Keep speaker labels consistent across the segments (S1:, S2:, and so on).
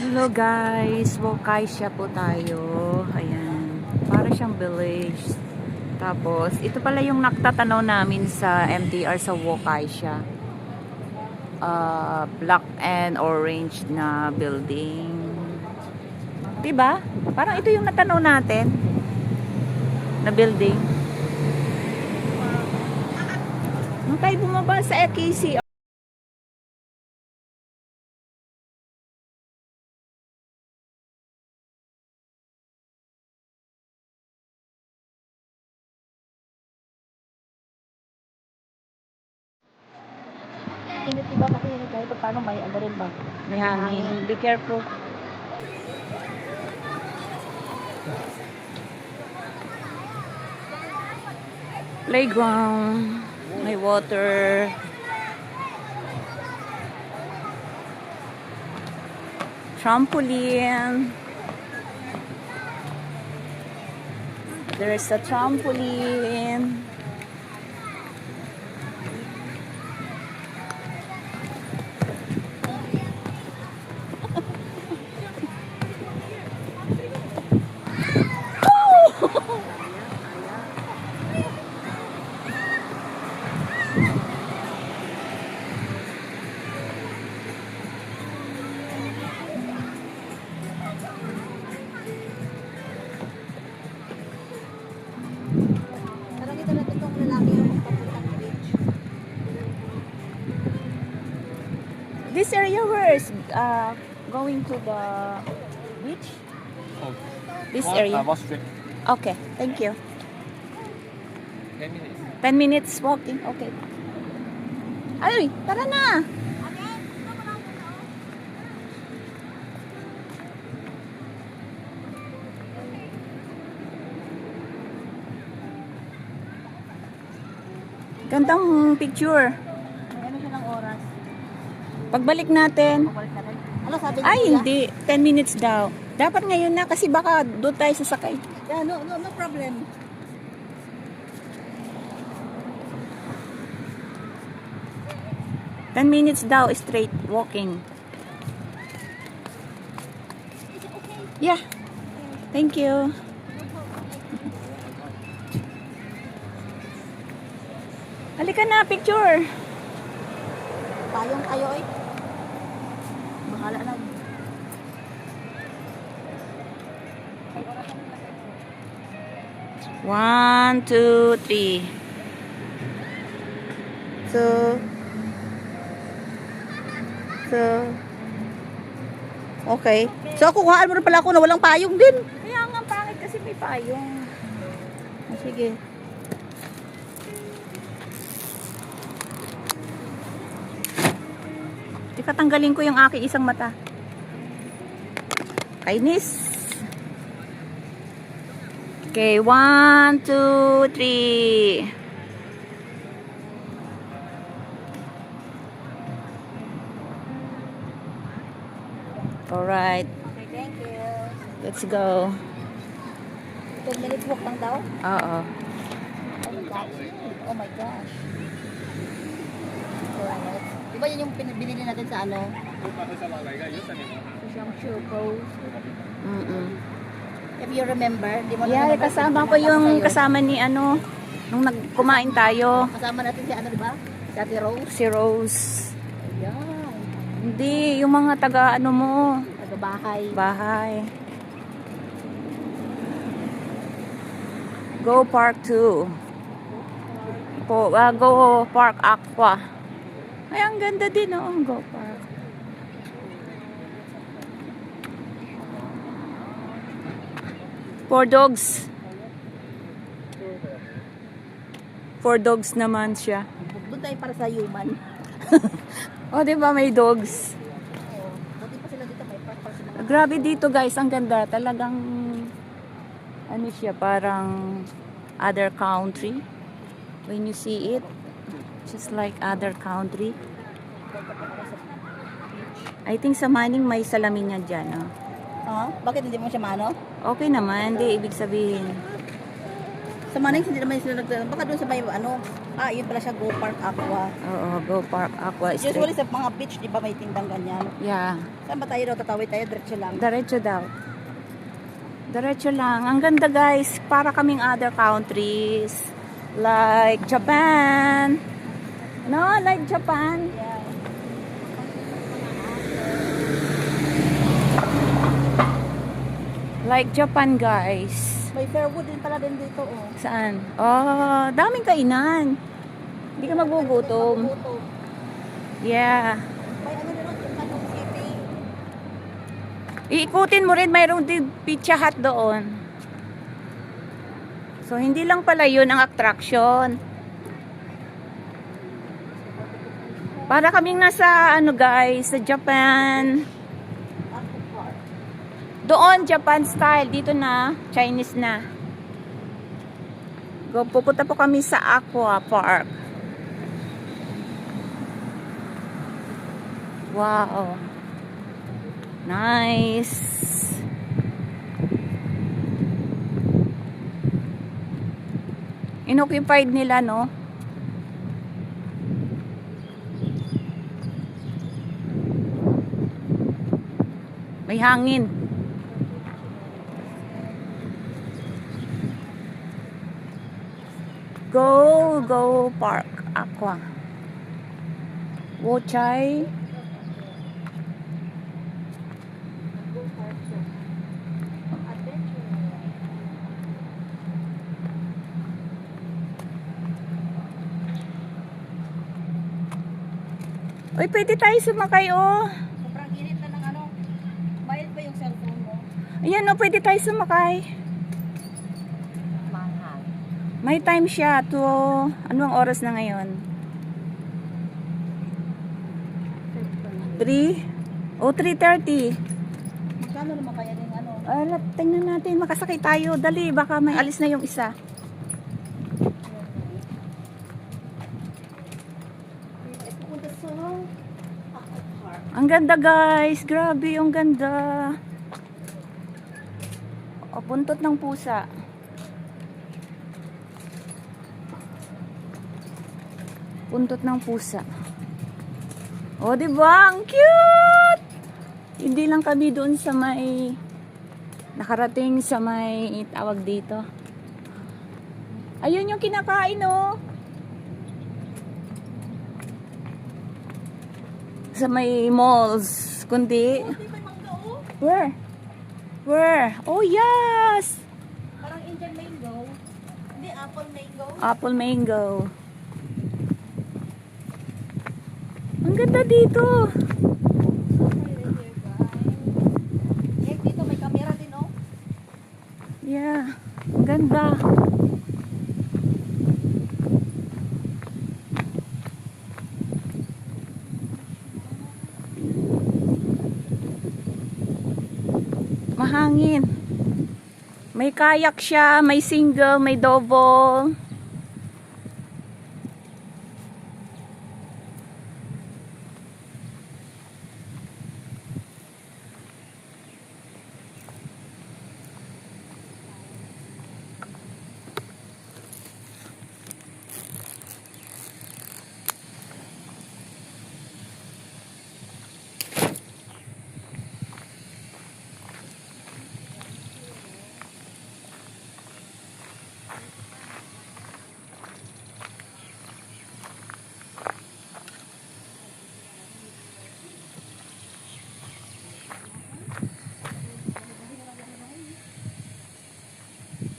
S1: Hello guys, Wokaisha po tayo. Ayan, para siyang village. Tapos, ito pala yung nagtatanaw namin sa MTR sa Wokaisha. Black and orange na building. Diba? Parang ito yung natanaw natin na building. Nung tayo bumaba sa KC.
S2: Init ba kasi kahit paano may ano rin ba?
S1: May hangin. Be careful. Playground. May water. Trampoline. There's a trampoline.
S2: Parang ito na itong lalaki yung papuntang beach.
S1: This area where is going to the beach?
S3: Oh,
S1: This area?
S3: Wall Street.
S1: Okay, thank you.
S3: 10 minutes.
S1: 10 minutes walking. Okay. Ay, tara na. Gandang picture.
S2: May ano siya ng oras.
S1: Pagbalik natin.
S2: Balik natin. Ano sabi niya?
S1: Ay,
S2: kuya?
S1: hindi. 10 minutes daw. Dapat ngayon na kasi baka doon tayo sasakay.
S2: Yeah, no problem.
S1: Ten minutes daw straight walking. Yeah. Thank you. Halika na, picture.
S2: Tayong tayo eh. Bahala na.
S1: One, two, three. So, okay.
S2: So kukuhaan mo rin pala ako na walang payong din.
S1: Kaya nga, pangit kasi may payong.
S2: Sige.
S1: Teka, tanggalin ko yung aking isang mata. Kainis. Okay, one, two, three. Alright,
S2: Okay, thank you.
S1: let's go.
S2: 10 minutes walk lang daw.
S1: Oo.
S2: Oh my gosh. Oh my gosh. Alright. Diba yun yung binili natin sa ano? Sa Shangshu Post. If you remember, di mo
S1: Yeah,
S2: na
S1: kasama ko yung kasama ni ano, nung nagkumain tayo,
S2: Kasama natin si ano, di ba? Si Ate Rose.
S1: si Rose.
S2: Ayan.
S1: Hindi, yung mga taga ano mo,
S2: Taga-bahay.
S1: bahay. Go Park 2. Go Park Aqua. Ay, ang ganda din, oh, ang Go Park. For dogs. For dogs naman siya.
S2: Doon tayo para sa human.
S1: Oh, di ba may dogs?
S2: Buti pa sila dito, may park para sa mga...
S1: Grabe dito, guys, ang ganda. Talagang ano siya, parang other country. When you see it, just like other country. I think sa Manning may salamin niya dyan, oh.
S2: Bakit hindi mo siya mano?
S1: Okay naman, hindi ibig sabihin.
S2: Sa Manix, hindi naman sila nagtatanong. Baka doon sa may ano, yun pala siya, Go Park Aqua.
S1: Oo, Go Park Aqua
S2: Usually
S1: Street.
S2: sa mga beach, di ba may tindang ganyan?
S1: Yeah.
S2: Saan ba tayo daw tatawid tayo? Diretso lang.
S1: Diretso daw. Diretso lang. Ang ganda guys. Para kaming other countries. Like Japan. No, like Japan.
S2: Yeah.
S1: Like Japan guys.
S2: May Fairwood din pala din dito, oh.
S1: Saan? Oh, daming kainan. Hindi ka magugutom. Yeah.
S2: May ano din, Tanong City.
S1: Iikutin mo rin, mayroong din Pizza Hut doon. So, hindi lang pala yun ang attraction. Para kaming nasa, ano guys, sa Japan. Doon, Japan style. Dito na, Chinese na. Pupunta po kami sa Aqua Park. Wow. Nice. Inoccupied nila, no? May hangin. Go Park Aqua. Wochai. Uy, pwede tayo sumakay, oh.
S2: Sobrang init na ng ano. Bayad ba yung cellphone mo?
S1: Ayan, oh, pwede tayo sumakay.
S2: Mahal.
S1: May time siya to, anong oras na ngayon? 3? O, 3:30.
S2: Magkano naman kaya din ano?
S1: Tingnan natin, makasakay tayo. Dali, baka may alis na yung isa.
S2: Pupunta sa Aqua Park.
S1: Ang ganda guys, grabe yung ganda. O, buntot ng pusa. Buntot ng pusa. O, diba? Ang cute! Hindi lang kami doon sa may nakarating sa may tawag dito. Ayun yung kinakain, oh. Sa may malls, kundi.
S2: Hindi may mangga, oh.
S1: Where? Where? Oh, yes!
S2: Parang Indian mango. Hindi, apple mango.
S1: Apple mango. Ang ganda dito.
S2: Eh, dito may camera din, oh.
S1: Yeah. Ang ganda. Mahangin. May kayak siya, may single, may double.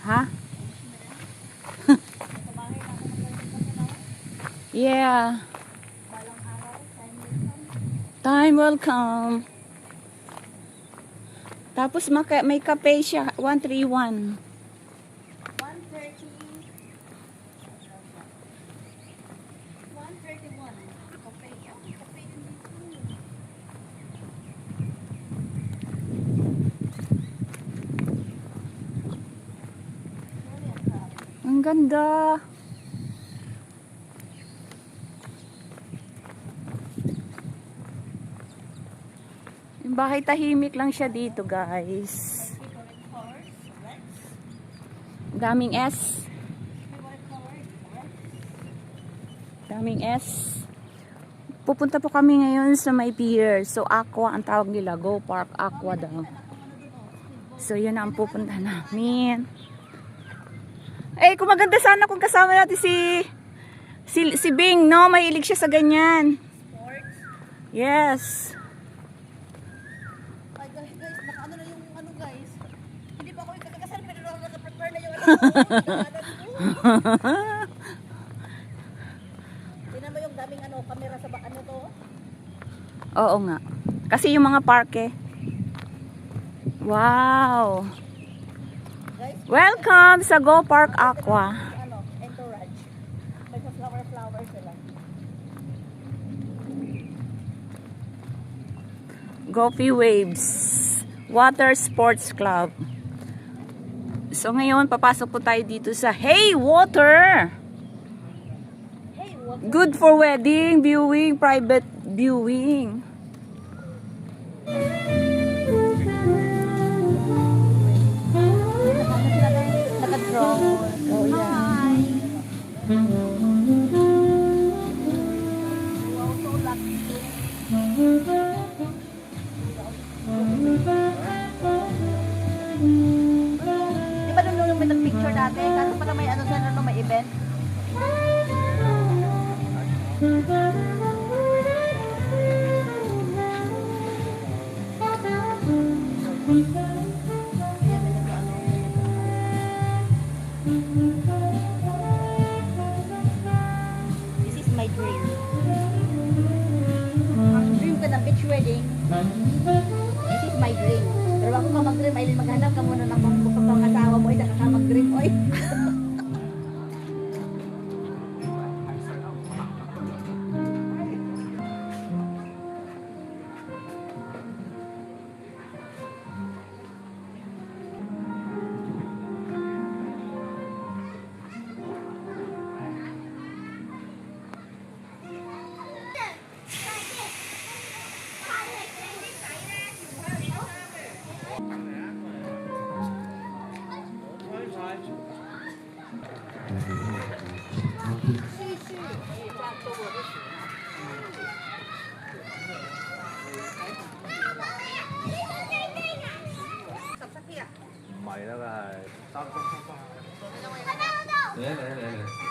S1: Ha? Yeah. Time will come. Tapos may kape siya, 131.
S2: 130. 131. Kape. Kape din dito.
S1: Ang ganda. Yung bahay tahimik lang siya dito, guys. Daming S. daming S. Pupunta po kami ngayon sa may pier. So, Aqua ang tawag nila. Go Park Aqua daw. So, yun ang pupunta namin. Eh, kung maganda sana kung kasama natin si Bing, no? Mahilig siya sa ganyan. Yes.
S2: Ay, guys, naka-ano na yung ano, guys. Hindi pa ako ikakasal, pero naka-prepare na yung ano. Tingnan mo yung daming ano, camera sa ano to.
S1: Oo nga. Kasi yung mga parke. Wow.
S2: Guys,
S1: Welcome sa Go Park Aqua.
S2: ano, entourage. May flower sila.
S1: Gopi Waves Water Sports Club. So ngayon, papasok po tayo dito sa Hey Water.
S2: Hey, what?
S1: Good for wedding, viewing, private viewing.
S2: Naka-draw.
S1: Oh, yeah.
S2: Wow, so lucky. Di ba nung may nag-picture dati? Kaso pala may ano sa ano, may event. Ayan, may nag-ano. This is my dream. Ang dream ko ng beach wedding. This is my dream. Pero ako ka mag-dream, Aileen, maghanap ka muna ng pang-asawa mo, isa ka mag-dream, oy.
S3: Mày đó là tao không. Nè nè nè nè.